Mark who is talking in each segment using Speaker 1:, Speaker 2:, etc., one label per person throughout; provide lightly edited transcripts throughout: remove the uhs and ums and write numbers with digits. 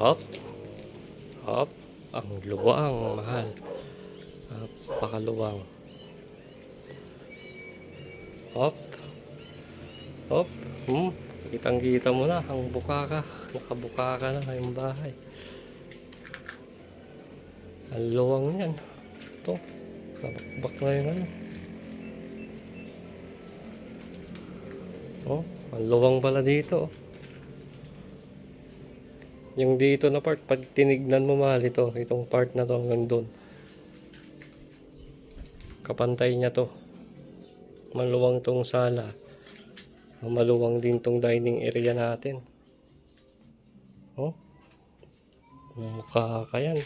Speaker 1: Hop, hop. Ang luwang, mahal. Napakaluwang. Hop, hop. Kitang-kita mo na ang bukaka. Nakabuka ka na yung bahay. Ang luwang yan. Ito. Nabakbak na yung ano. Oh, ang luwang pala dito. Yung dito na part, pag tinignan mo mahal ito, itong part na to hanggang doon. Kapantay niya to. Maluwang tong sala. Maluwang din tong dining area natin. Oh, mukha ka yan.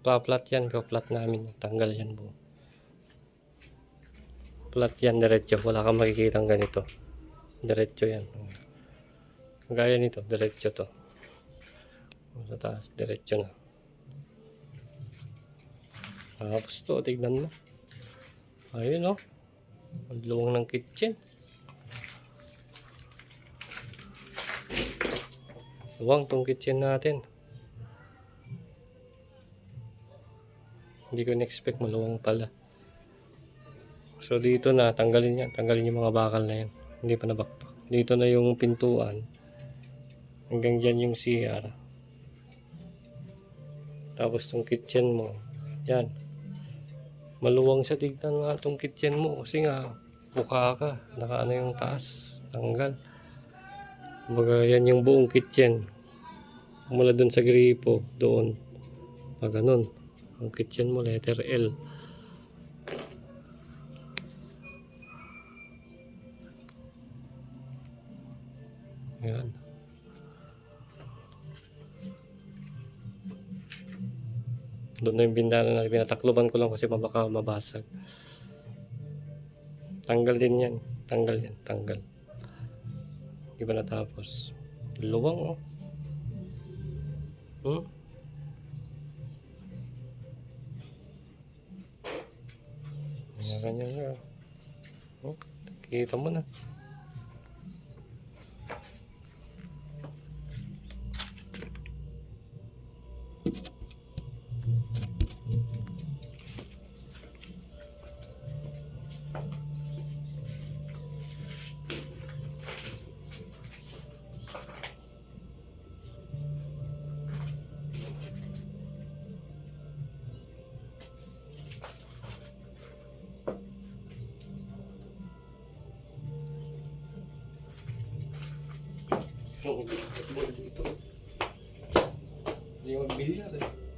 Speaker 1: Pa-flat yan, pa-flat namin. Tanggal yan po. Flat yan, diretso. Wala kang makikitang ganito. Diretso yan. Gaya nito, diretso to. Sa taas, diretso na. Tapos to, tignan mo. Ayun, oh. Ang luwang ng kitchen. Luwang tong kitchen natin. Hindi ko na-expect maluwang pala. So dito na, tanggalin yan. Tanggalin yung mga bakal na yan. Hindi pa nabakpak. Dito na yung pintuan. Hanggang dyan yung CR. Tapos tong kitchen mo. Yan. Maluwang siya, tignan nga tong kitchen mo. Kasi nga, buka ka. Nakaano yung taas. Tanggal. Kumbaga yan yung buong kitchen. Mula dun sa gripo. Doon. Pag ganun. Ang kitchen mo, letter L. Yan. Doon na yung bintana na pinatakloban ko lang kasi baka mabasag. Tanggal din yan. Tanggal yan. Tanggal. Di ba natapos? Luwang, oh. Ganyan nga. Oh, kita mo na. Yung basketball dito. Hindi magbilihan eh.